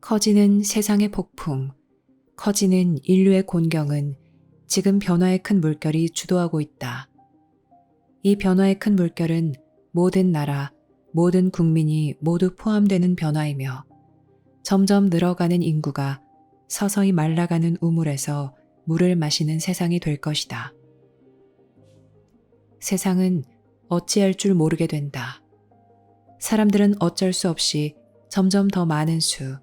커지는 세상의 폭풍, 커지는 인류의 곤경은 지금 변화의 큰 물결이 주도하고 있다. 이 변화의 큰 물결은 모든 나라, 모든 국민이 모두 포함되는 변화이며 점점 늘어가는 인구가 서서히 말라가는 우물에서 물을 마시는 세상이 될 것이다. 세상은 어찌할 줄 모르게 된다. 사람들은 어쩔 수 없이 점점 더 많은 수,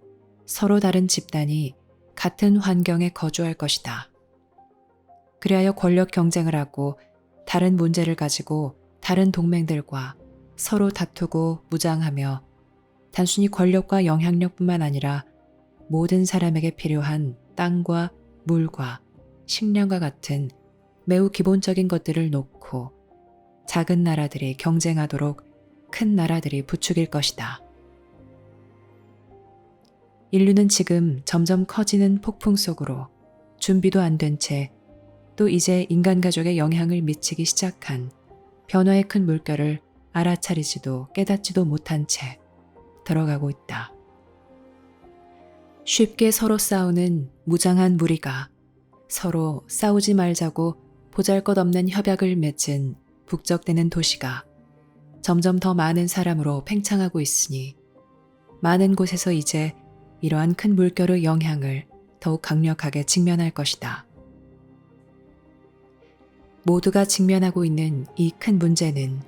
서로 다른 집단이 같은 환경에 거주할 것이다. 그리하여 권력 경쟁을 하고 다른 문제를 가지고 다른 동맹들과 서로 다투고 무장하며 단순히 권력과 영향력뿐만 아니라 모든 사람에게 필요한 땅과 물과 식량과 같은 매우 기본적인 것들을 놓고 작은 나라들이 경쟁하도록 큰 나라들이 부추길 것이다. 인류는 지금 점점 커지는 폭풍 속으로 준비도 안 된 채 또 이제 인간 가족에 영향을 미치기 시작한 변화의 큰 물결을 알아차리지도 깨닫지도 못한 채 들어가고 있다. 쉽게 서로 싸우는 무장한 무리가 서로 싸우지 말자고 보잘것없는 협약을 맺은 북적대는 도시가 점점 더 많은 사람으로 팽창하고 있으니 많은 곳에서 이제 이러한 큰 물결의 영향을 더욱 강력하게 직면할 것이다. 모두가 직면하고 있는 이 큰 문제는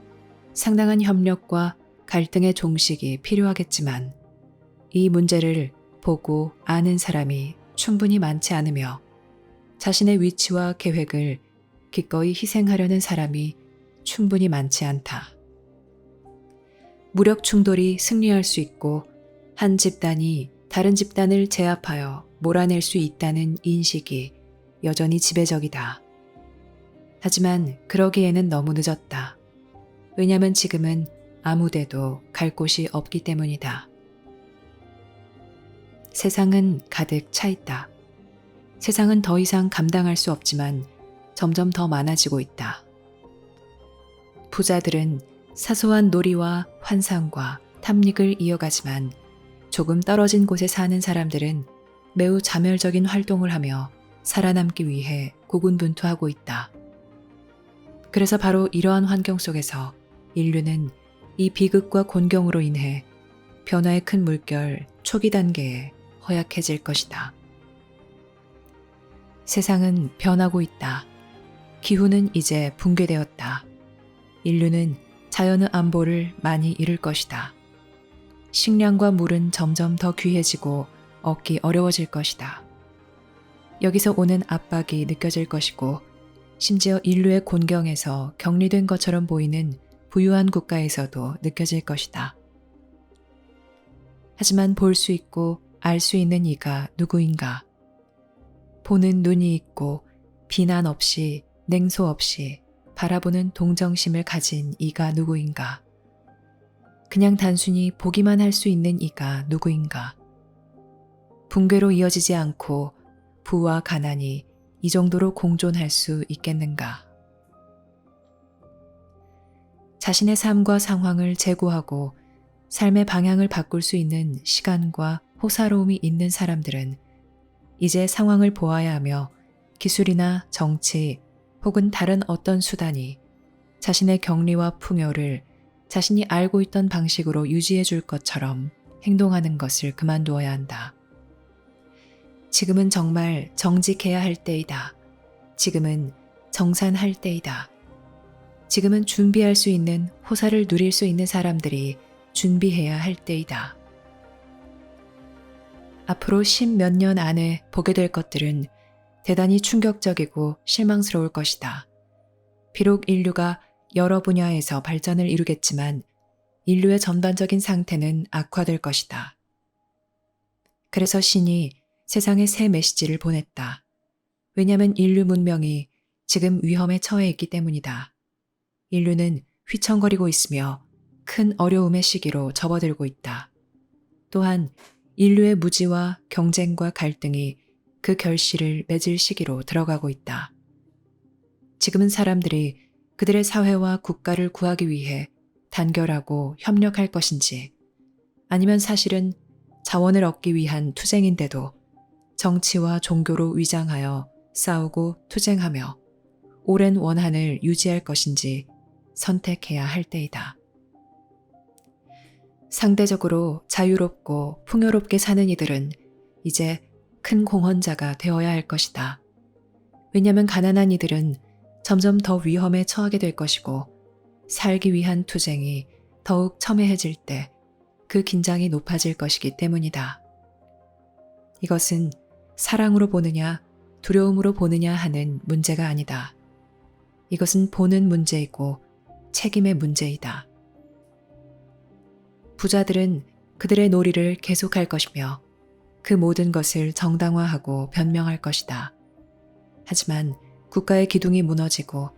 상당한 협력과 갈등의 종식이 필요하겠지만 이 문제를 보고 아는 사람이 충분히 많지 않으며 자신의 위치와 계획을 기꺼이 희생하려는 사람이 충분히 많지 않다. 무력 충돌이 승리할 수 있고 한 집단이 다른 집단을 제압하여 몰아낼 수 있다는 인식이 여전히 지배적이다. 하지만 그러기에는 너무 늦었다. 왜냐하면 지금은 아무데도 갈 곳이 없기 때문이다. 세상은 가득 차 있다. 세상은 더 이상 감당할 수 없지만 점점 더 많아지고 있다. 부자들은 사소한 놀이와 환상과 탐닉을 이어가지만 조금 떨어진 곳에 사는 사람들은 매우 자멸적인 활동을 하며 살아남기 위해 고군분투하고 있다. 그래서 바로 이러한 환경 속에서 인류는 이 비극과 곤경으로 인해 변화의 큰 물결 초기 단계에 허약해질 것이다. 세상은 변하고 있다. 기후는 이제 붕괴되었다. 인류는 자연의 안보를 많이 잃을 것이다. 식량과 물은 점점 더 귀해지고 얻기 어려워질 것이다. 여기서 오는 압박이 느껴질 것이고 심지어 인류의 곤경에서 격리된 것처럼 보이는 부유한 국가에서도 느껴질 것이다. 하지만 볼 수 있고 알 수 있는 이가 누구인가? 보는 눈이 있고 비난 없이 냉소 없이 바라보는 동정심을 가진 이가 누구인가? 그냥 단순히 보기만 할 수 있는 이가 누구인가? 붕괴로 이어지지 않고 부와 가난이 이 정도로 공존할 수 있겠는가? 자신의 삶과 상황을 재고하고 삶의 방향을 바꿀 수 있는 시간과 호사로움이 있는 사람들은 이제 상황을 보아야 하며 기술이나 정치 혹은 다른 어떤 수단이 자신의 격리와 풍요를 자신이 알고 있던 방식으로 유지해 줄 것처럼 행동하는 것을 그만두어야 한다. 지금은 정말 정직해야 할 때이다. 지금은 정산할 때이다. 지금은 준비할 수 있는 호사를 누릴 수 있는 사람들이 준비해야 할 때이다. 앞으로 10몇 년 안에 보게 될 것들은 대단히 충격적이고 실망스러울 것이다. 비록 인류가 여러 분야에서 발전을 이루겠지만 인류의 전반적인 상태는 악화될 것이다. 그래서 신이 세상에 새 메시지를 보냈다. 왜냐하면 인류 문명이 지금 위험에 처해 있기 때문이다. 인류는 휘청거리고 있으며 큰 어려움의 시기로 접어들고 있다. 또한 인류의 무지와 경쟁과 갈등이 그 결실을 맺을 시기로 들어가고 있다. 지금은 사람들이 그들의 사회와 국가를 구하기 위해 단결하고 협력할 것인지 아니면 사실은 자원을 얻기 위한 투쟁인데도 정치와 종교로 위장하여 싸우고 투쟁하며 오랜 원한을 유지할 것인지 선택해야 할 때이다. 상대적으로 자유롭고 풍요롭게 사는 이들은 이제 큰 공헌자가 되어야 할 것이다. 왜냐하면 가난한 이들은 점점 더 위험에 처하게 될 것이고 살기 위한 투쟁이 더욱 첨예해질 때 그 긴장이 높아질 것이기 때문이다. 이것은 사랑으로 보느냐 두려움으로 보느냐 하는 문제가 아니다. 이것은 보는 문제이고 책임의 문제이다. 부자들은 그들의 놀이를 계속할 것이며 그 모든 것을 정당화하고 변명할 것이다. 하지만 국가의 기둥이 무너지고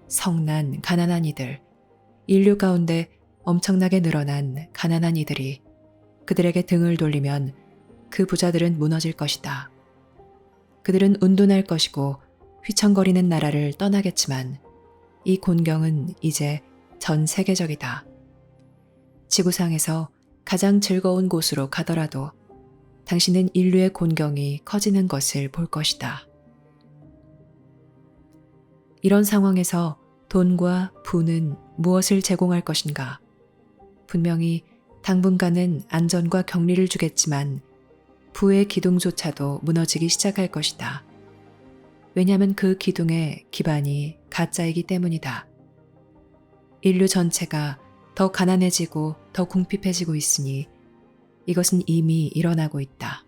성난 가난한 이들, 인류 가운데 엄청나게 늘어난 가난한 이들이 그들에게 등을 돌리면 그 부자들은 무너질 것이다. 그들은 운둔할 것이고 휘청거리는 나라를 떠나겠지만 이 곤경은 이제 전 세계적이다. 지구상에서 가장 즐거운 곳으로 가더라도 당신은 인류의 곤경이 커지는 것을 볼 것이다. 이런 상황에서 돈과 부는 무엇을 제공할 것인가? 분명히 당분간은 안전과 격리를 주겠지만 부의 기둥조차도 무너지기 시작할 것이다. 왜냐하면 그 기둥의 기반이 가짜이기 때문이다. 인류 전체가 더 가난해지고 더 궁핍해지고 있으니 이것은 이미 일어나고 있다.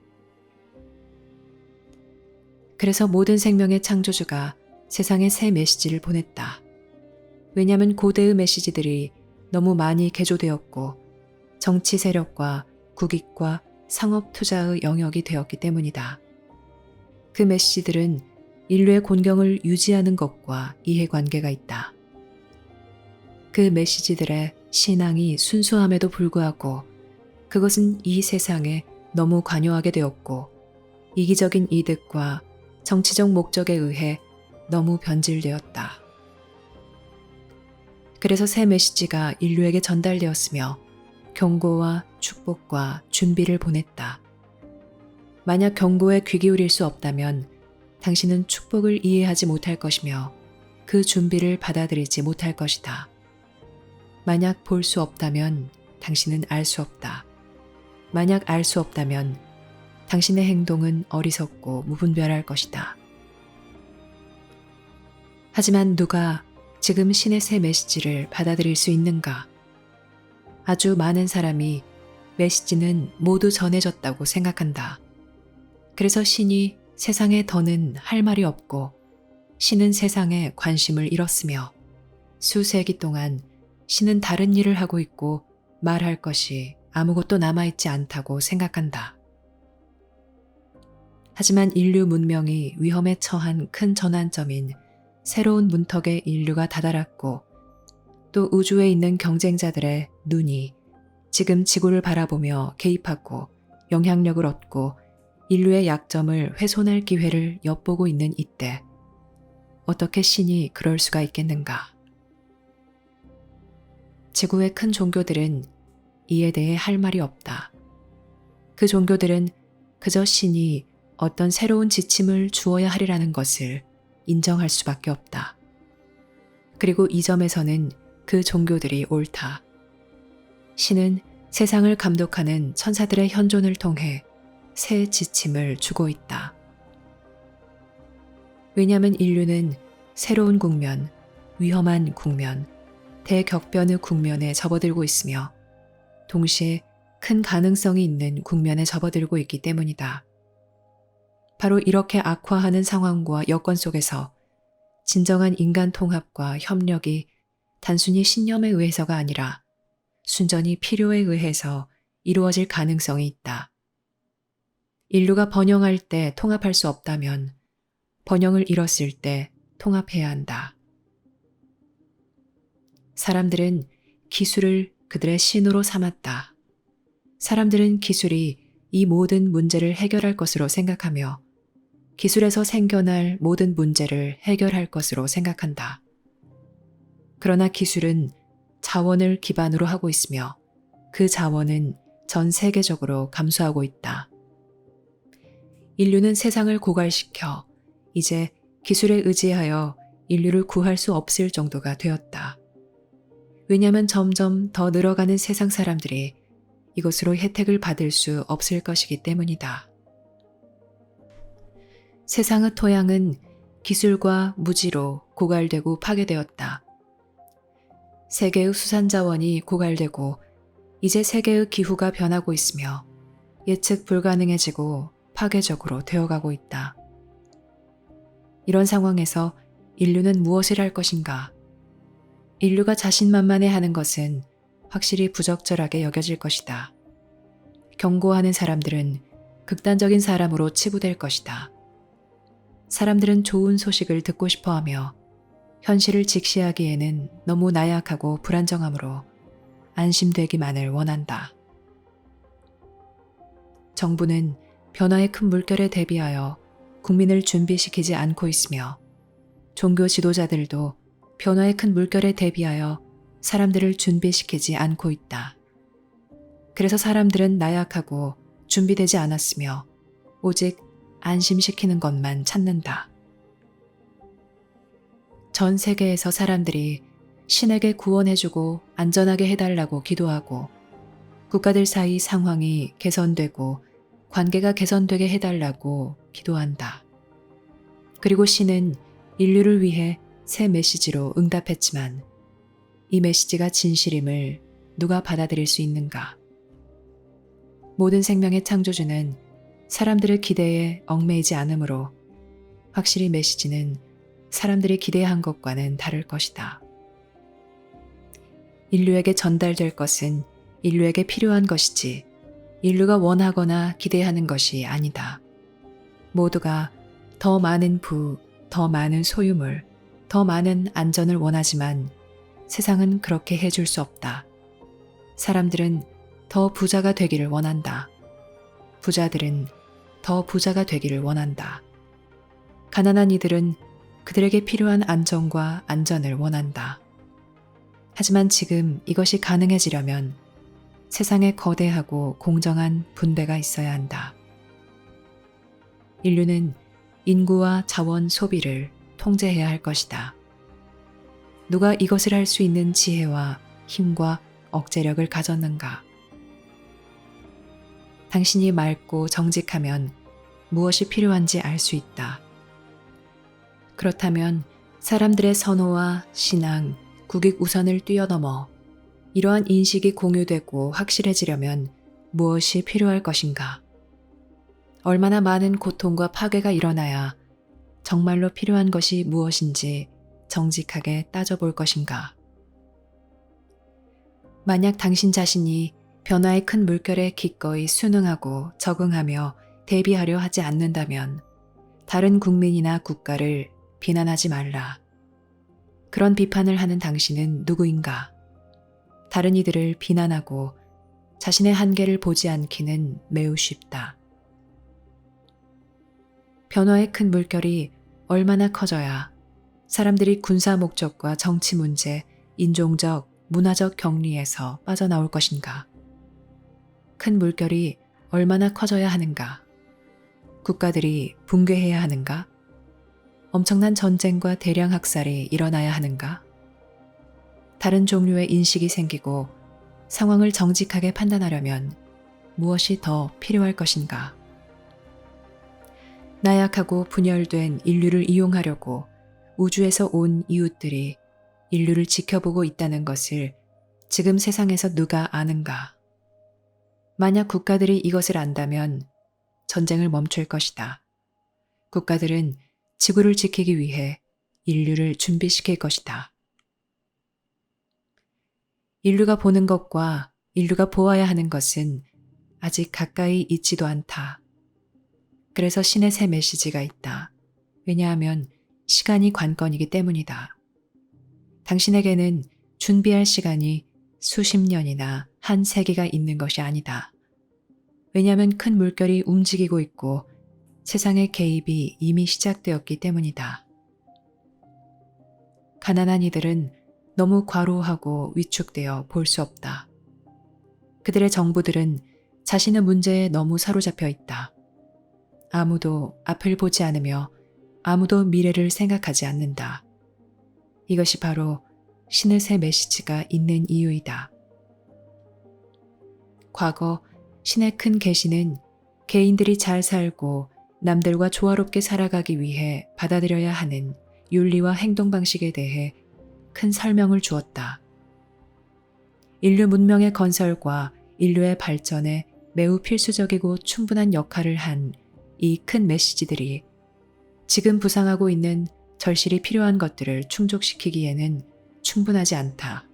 그래서 모든 생명의 창조주가 세상에 새 메시지를 보냈다. 왜냐하면 고대의 메시지들이 너무 많이 개조되었고 정치 세력과 국익과 상업 투자의 영역이 되었기 때문이다. 그 메시지들은 인류의 곤경을 유지하는 것과 이해관계가 있다. 그 메시지들의 신앙이 순수함에도 불구하고 그것은 이 세상에 너무 관여하게 되었고 이기적인 이득과 정치적 목적에 의해 너무 변질되었다. 그래서 새 메시지가 인류에게 전달되었으며 경고와 축복과 준비를 보냈다. 만약 경고에 귀 기울일 수 없다면 당신은 축복을 이해하지 못할 것이며 그 준비를 받아들이지 못할 것이다. 만약 볼 수 없다면 당신은 알 수 없다. 만약 알 수 없다면 당신의 행동은 어리석고 무분별할 것이다. 하지만 누가 지금 신의 새 메시지를 받아들일 수 있는가? 아주 많은 사람이 메시지는 모두 전해졌다고 생각한다. 그래서 신이 세상에 더는 할 말이 없고 신은 세상에 관심을 잃었으며 수세기 동안 신은 다른 일을 하고 있고 말할 것이 아무것도 남아있지 않다고 생각한다. 하지만 인류 문명이 위험에 처한 큰 전환점인 새로운 문턱에 인류가 다다랐고 또 우주에 있는 경쟁자들의 눈이 지금 지구를 바라보며 개입하고 영향력을 얻고 인류의 약점을 훼손할 기회를 엿보고 있는 이때 어떻게 신이 그럴 수가 있겠는가? 지구의 큰 종교들은 이에 대해 할 말이 없다. 그 종교들은 그저 신이 어떤 새로운 지침을 주어야 하리라는 것을 인정할 수밖에 없다. 그리고 이 점에서는 그 종교들이 옳다. 신은 세상을 감독하는 천사들의 현존을 통해 새 지침을 주고 있다. 왜냐하면 인류는 새로운 국면, 위험한 국면, 대격변의 국면에 접어들고 있으며 동시에 큰 가능성이 있는 국면에 접어들고 있기 때문이다. 바로 이렇게 악화하는 상황과 여건 속에서 진정한 인간 통합과 협력이 단순히 신념에 의해서가 아니라 순전히 필요에 의해서 이루어질 가능성이 있다. 인류가 번영할 때 통합할 수 없다면 번영을 잃었을 때 통합해야 한다. 사람들은 기술을 그들의 신으로 삼았다. 사람들은 기술이 이 모든 문제를 해결할 것으로 생각하며 기술에서 생겨날 모든 문제를 해결할 것으로 생각한다. 그러나 기술은 자원을 기반으로 하고 있으며 그 자원은 전 세계적으로 감소하고 있다. 인류는 세상을 고갈시켜 이제 기술에 의지하여 인류를 구할 수 없을 정도가 되었다. 왜냐하면 점점 더 늘어가는 세상 사람들이 이것으로 혜택을 받을 수 없을 것이기 때문이다. 세상의 토양은 기술과 무지로 고갈되고 파괴되었다. 세계의 수산자원이 고갈되고 이제 세계의 기후가 변하고 있으며 예측 불가능해지고 파괴적으로 되어가고 있다. 이런 상황에서 인류는 무엇을 할 것인가? 인류가 자신만만해하는 것은 확실히 부적절하게 여겨질 것이다. 경고하는 사람들은 극단적인 사람으로 치부될 것이다. 사람들은 좋은 소식을 듣고 싶어하며 현실을 직시하기에는 너무 나약하고 불안정하므로 안심되기만을 원한다. 정부는 변화의 큰 물결에 대비하여 국민을 준비시키지 않고 있으며 종교 지도자들도 변화의 큰 물결에 대비하여 사람들을 준비시키지 않고 있다. 그래서 사람들은 나약하고 준비되지 않았으며 오직 안심시키는 것만 찾는다. 전 세계에서 사람들이 신에게 구원해주고 안전하게 해달라고 기도하고 국가들 사이 상황이 개선되고 관계가 개선되게 해달라고 기도한다. 그리고 신은 인류를 위해 새 메시지로 응답했지만 이 메시지가 진실임을 누가 받아들일 수 있는가? 모든 생명의 창조주는 사람들의 기대에 얽매이지 않으므로 확실히 메시지는 사람들이 기대한 것과는 다를 것이다. 인류에게 전달될 것은 인류에게 필요한 것이지 인류가 원하거나 기대하는 것이 아니다. 모두가 더 많은 부, 더 많은 소유물, 더 많은 안전을 원하지만 세상은 그렇게 해줄 수 없다. 사람들은 더 부자가 되기를 원한다. 부자들은 더 부자가 되기를 원한다. 가난한 이들은 그들에게 필요한 안정과 안전을 원한다. 하지만 지금 이것이 가능해지려면 세상에 거대하고 공정한 분배가 있어야 한다. 인류는 인구와 자원 소비를 통제해야 할 것이다. 누가 이것을 할 수 있는 지혜와 힘과 억제력을 가졌는가? 당신이 맑고 정직하면 무엇이 필요한지 알 수 있다. 그렇다면 사람들의 선호와 신앙, 국익 우선을 뛰어넘어 이러한 인식이 공유되고 확실해지려면 무엇이 필요할 것인가? 얼마나 많은 고통과 파괴가 일어나야 정말로 필요한 것이 무엇인지 정직하게 따져볼 것인가? 만약 당신 자신이 변화의 큰 물결에 기꺼이 순응하고 적응하며 대비하려 하지 않는다면 다른 국민이나 국가를 비난하지 말라. 그런 비판을 하는 당신은 누구인가? 다른 이들을 비난하고 자신의 한계를 보지 않기는 매우 쉽다. 변화의 큰 물결이 얼마나 커져야 사람들이 군사 목적과 정치 문제, 인종적, 문화적 격리에서 빠져나올 것인가? 큰 물결이 얼마나 커져야 하는가? 국가들이 붕괴해야 하는가? 엄청난 전쟁과 대량 학살이 일어나야 하는가? 다른 종류의 인식이 생기고 상황을 정직하게 판단하려면 무엇이 더 필요할 것인가? 나약하고 분열된 인류를 이용하려고 우주에서 온 이웃들이 인류를 지켜보고 있다는 것을 지금 세상에서 누가 아는가? 만약 국가들이 이것을 안다면 전쟁을 멈출 것이다. 국가들은 지구를 지키기 위해 인류를 준비시킬 것이다. 인류가 보는 것과 인류가 보아야 하는 것은 아직 가까이 있지도 않다. 그래서 신의 새 메시지가 있다. 왜냐하면 시간이 관건이기 때문이다. 당신에게는 준비할 시간이 수십 년이나 한 세기가 있는 것이 아니다. 왜냐하면 큰 물결이 움직이고 있고 세상의 개입이 이미 시작되었기 때문이다. 가난한 이들은 너무 과로하고 위축되어 볼 수 없다. 그들의 정부들은 자신의 문제에 너무 사로잡혀 있다. 아무도 앞을 보지 않으며 아무도 미래를 생각하지 않는다. 이것이 바로 신의 새 메시지가 있는 이유이다. 과거 신의 큰 계시는 개인들이 잘 살고 남들과 조화롭게 살아가기 위해 받아들여야 하는 윤리와 행동 방식에 대해 큰 설명을 주었다. 인류 문명의 건설과 인류의 발전에 매우 필수적이고 충분한 역할을 한 이 큰 메시지들이 지금 부상하고 있는 절실히 필요한 것들을 충족시키기에는 충분하지 않다.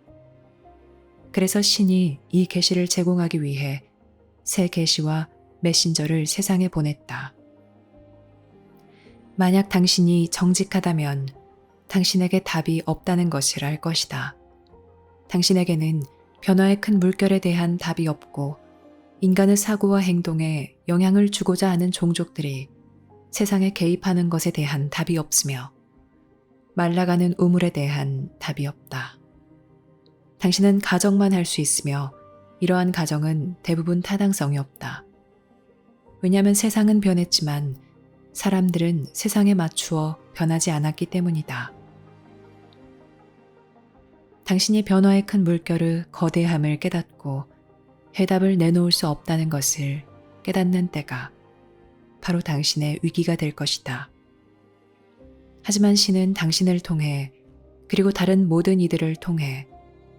그래서 신이 이 계시를 제공하기 위해 새 계시와 메신저를 세상에 보냈다. 만약 당신이 정직하다면 당신에게 답이 없다는 것을 알 것이다. 당신에게는 변화의 큰 물결에 대한 답이 없고 인간의 사고와 행동에 영향을 주고자 하는 종족들이 세상에 개입하는 것에 대한 답이 없으며 말라가는 우물에 대한 답이 없다. 당신은 가정만 할 수 있으며 이러한 가정은 대부분 타당성이 없다. 왜냐하면 세상은 변했지만 사람들은 세상에 맞추어 변하지 않았기 때문이다. 당신이 변화의 큰 물결의 거대함을 깨닫고 해답을 내놓을 수 없다는 것을 깨닫는 때가 바로 당신의 위기가 될 것이다. 하지만 신은 당신을 통해 그리고 다른 모든 이들을 통해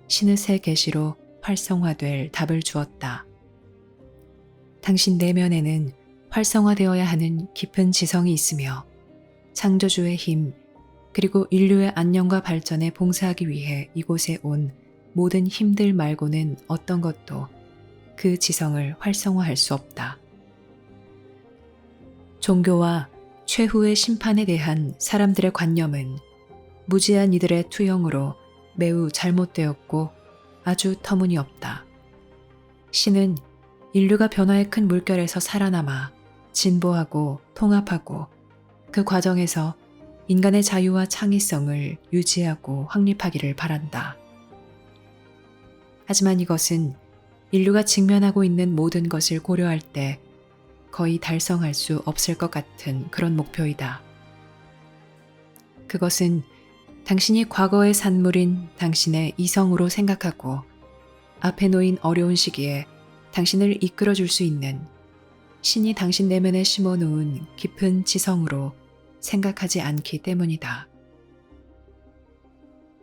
신의 새 계시로 활성화될 답을 주었다. 당신 내면에는 활성화되어야 하는 깊은 지성이 있으며 창조주의 힘 그리고 인류의 안녕과 발전에 봉사하기 위해 이곳에 온 모든 힘들 말고는 어떤 것도 그 지성을 활성화할 수 없다. 종교와 최후의 심판에 대한 사람들의 관념은 무지한 이들의 투영으로 매우 잘못되었고 아주 터무니없다. 신은 인류가 변화의 큰 물결에서 살아남아 진보하고 통합하고 그 과정에서 인간의 자유와 창의성을 유지하고 확립하기를 바란다. 하지만 이것은 인류가 직면하고 있는 모든 것을 고려할 때 거의 달성할 수 없을 것 같은 그런 목표이다. 그것은 당신이 과거의 산물인 당신의 이성으로 생각하고 앞에 놓인 어려운 시기에 당신을 이끌어줄 수 있는 신이 당신 내면에 심어놓은 깊은 지성으로 생각하지 않기 때문이다.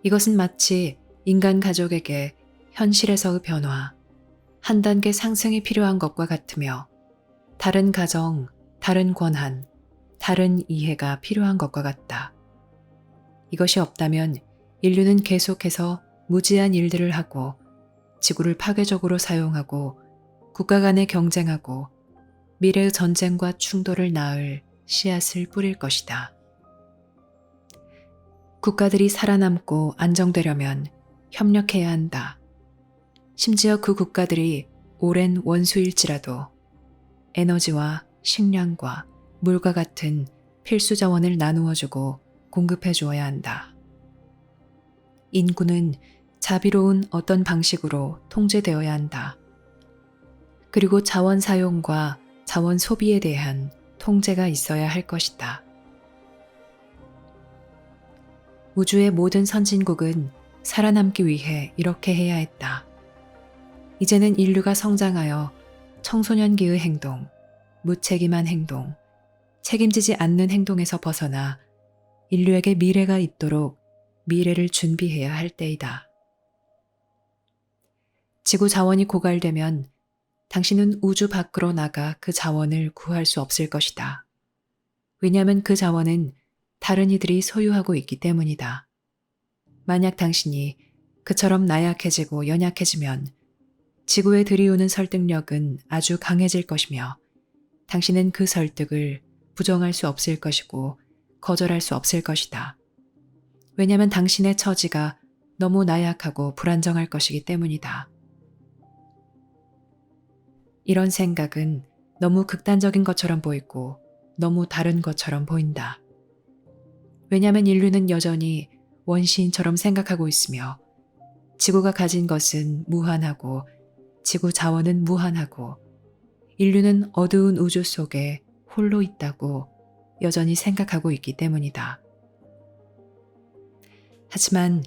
이것은 마치 인간 가족에게 현실에서의 변화, 한 단계 상승이 필요한 것과 같으며 다른 가정, 다른 권한, 다른 이해가 필요한 것과 같다. 이것이 없다면 인류는 계속해서 무지한 일들을 하고 지구를 파괴적으로 사용하고 국가 간에 경쟁하고 미래의 전쟁과 충돌을 낳을 씨앗을 뿌릴 것이다. 국가들이 살아남고 안정되려면 협력해야 한다. 심지어 그 국가들이 오랜 원수일지라도 에너지와 식량과 물과 같은 필수 자원을 나누어주고 공급해 주어야 한다. 인구는 자비로운 어떤 방식으로 통제되어야 한다. 그리고 자원 사용과 자원 소비에 대한 통제가 있어야 할 것이다. 우주의 모든 선진국은 살아남기 위해 이렇게 해야 했다. 이제는 인류가 성장하여 청소년기의 행동, 무책임한 행동, 책임지지 않는 행동에서 벗어나 인류에게 미래가 있도록 미래를 준비해야 할 때이다. 지구 자원이 고갈되면 당신은 우주 밖으로 나가 그 자원을 구할 수 없을 것이다. 왜냐하면 그 자원은 다른 이들이 소유하고 있기 때문이다. 만약 당신이 그처럼 나약해지고 연약해지면 지구에 들이우는 설득력은 아주 강해질 것이며 당신은 그 설득을 부정할 수 없을 것이고 거절할 수 없을 것이다. 왜냐하면 당신의 처지가 너무 나약하고 불안정할 것이기 때문이다. 이런 생각은 너무 극단적인 것처럼 보이고 너무 다른 것처럼 보인다. 왜냐하면 인류는 여전히 원시인처럼 생각하고 있으며 지구가 가진 것은 무한하고 지구 자원은 무한하고 인류는 어두운 우주 속에 홀로 있다고 여전히 생각하고 있기 때문이다. 하지만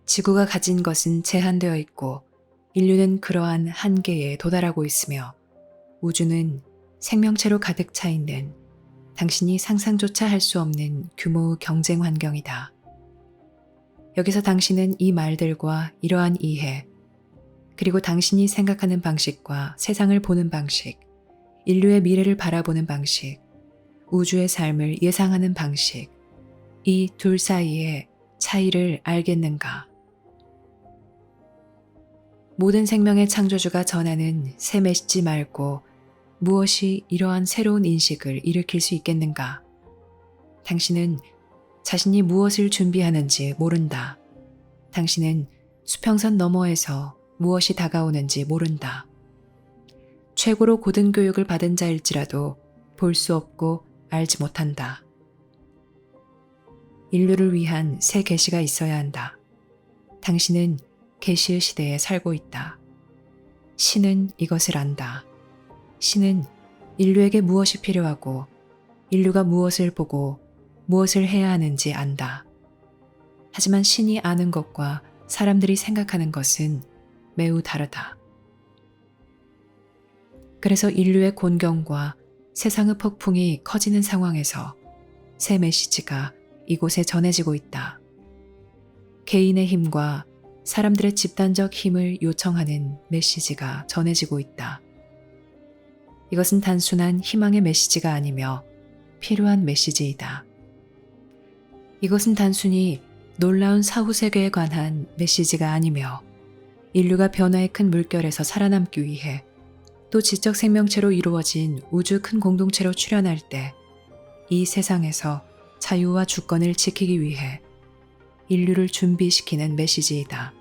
지구가 가진 것은 제한되어 있고 인류는 그러한 한계에 도달하고 있으며 우주는 생명체로 가득 차 있는 당신이 상상조차 할 수 없는 규모의 경쟁 환경이다. 여기서 당신은 이 말들과 이러한 이해, 그리고 당신이 생각하는 방식과 세상을 보는 방식, 인류의 미래를 바라보는 방식, 우주의 삶을 예상하는 방식, 이 둘 사이의 차이를 알겠는가? 모든 생명의 창조주가 전하는 새 메시지 말고 무엇이 이러한 새로운 인식을 일으킬 수 있겠는가? 당신은 자신이 무엇을 준비하는지 모른다. 당신은 수평선 너머에서 무엇이 다가오는지 모른다. 최고로 고등 교육을 받은 자일지라도 볼 수 없고 알지 못한다. 인류를 위한 새 계시가 있어야 한다. 당신은 계시의 시대에 살고 있다. 신은 이것을 안다. 신은 인류에게 무엇이 필요하고 인류가 무엇을 보고 무엇을 해야 하는지 안다. 하지만 신이 아는 것과 사람들이 생각하는 것은 매우 다르다. 그래서 인류의 곤경과 세상의 폭풍이 커지는 상황에서 새 메시지가 이곳에 전해지고 있다. 개인의 힘과 사람들의 집단적 힘을 요청하는 메시지가 전해지고 있다. 이것은 단순한 희망의 메시지가 아니며 필요한 메시지이다. 이것은 단순히 놀라운 사후세계에 관한 메시지가 아니며 인류가 변화의 큰 물결에서 살아남기 위해 또 지적 생명체로 이루어진 우주 큰 공동체로 출현할 때 이 세상에서 자유와 주권을 지키기 위해 인류를 준비시키는 메시지이다.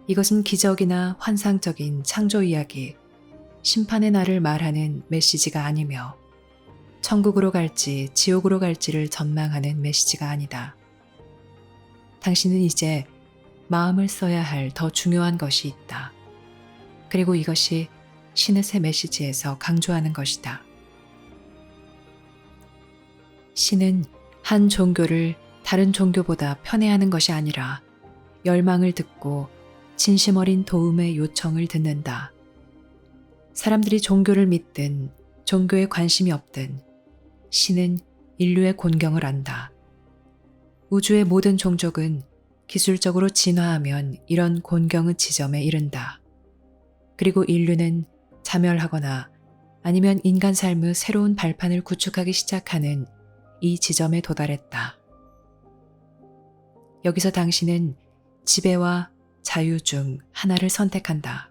이것은 기적이나 환상적인 창조 이야기, 심판의 날을 말하는 메시지가 아니며 천국으로 갈지 지옥으로 갈지를 전망하는 메시지가 아니다. 당신은 이제 마음을 써야 할 더 중요한 것이 있다. 그리고 이것이 신의 새 메시지에서 강조하는 것이다. 신은 한 종교를 다른 종교보다 편애하는 것이 아니라 열망을 듣고 진심 어린 도움의 요청을 듣는다. 사람들이 종교를 믿든 종교에 관심이 없든 신은 인류의 곤경을 안다. 우주의 모든 종족은 기술적으로 진화하면 이런 곤경의 지점에 이른다. 그리고 인류는 자멸하거나 아니면 인간 삶의 새로운 발판을 구축하기 시작하는 이 지점에 도달했다. 여기서 당신은 지배와 자유 중 하나를 선택한다.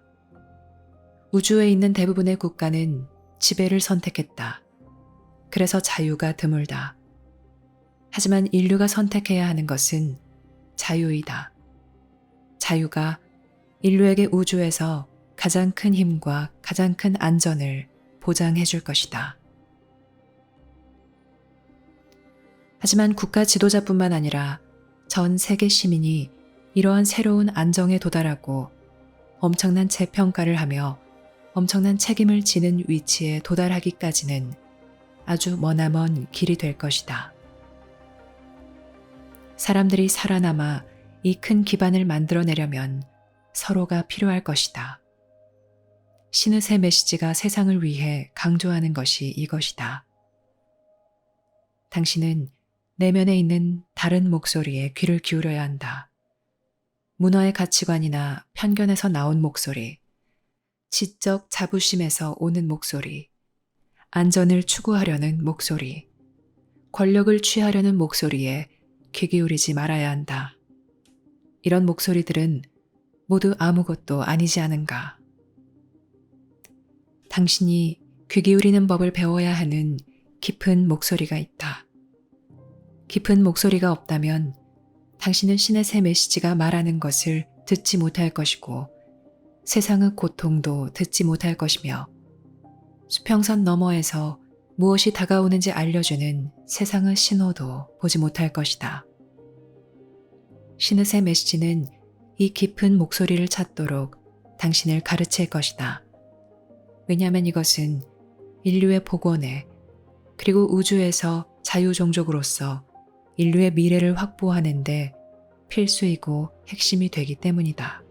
우주에 있는 대부분의 국가는 지배를 선택했다. 그래서 자유가 드물다. 하지만 인류가 선택해야 하는 것은 자유이다. 자유가 인류에게 우주에서 가장 큰 힘과 가장 큰 안전을 보장해 줄 것이다. 하지만 국가 지도자뿐만 아니라 전 세계 시민이 이러한 새로운 안정에 도달하고 엄청난 재평가를 하며 엄청난 책임을 지는 위치에 도달하기까지는 아주 머나먼 길이 될 것이다. 사람들이 살아남아 이 큰 기반을 만들어내려면 서로가 필요할 것이다. 신의 새 메시지가 세상을 위해 강조하는 것이 이것이다. 당신은 내면에 있는 다른 목소리에 귀를 기울여야 한다. 문화의 가치관이나 편견에서 나온 목소리, 지적 자부심에서 오는 목소리, 안전을 추구하려는 목소리, 권력을 취하려는 목소리에 귀 기울이지 말아야 한다. 이런 목소리들은 모두 아무것도 아니지 않은가. 당신이 귀 기울이는 법을 배워야 하는 깊은 목소리가 있다. 깊은 목소리가 없다면 당신은 신의 새 메시지가 말하는 것을 듣지 못할 것이고 세상의 고통도 듣지 못할 것이며 수평선 너머에서 무엇이 다가오는지 알려주는 세상의 신호도 보지 못할 것이다. 신의 새 메시지는 이 깊은 목소리를 찾도록 당신을 가르칠 것이다. 왜냐하면 이것은 인류의 복원에 그리고 우주에서 자유종족으로서 인류의 미래를 확보하는데 필수이고 핵심이 되기 때문이다.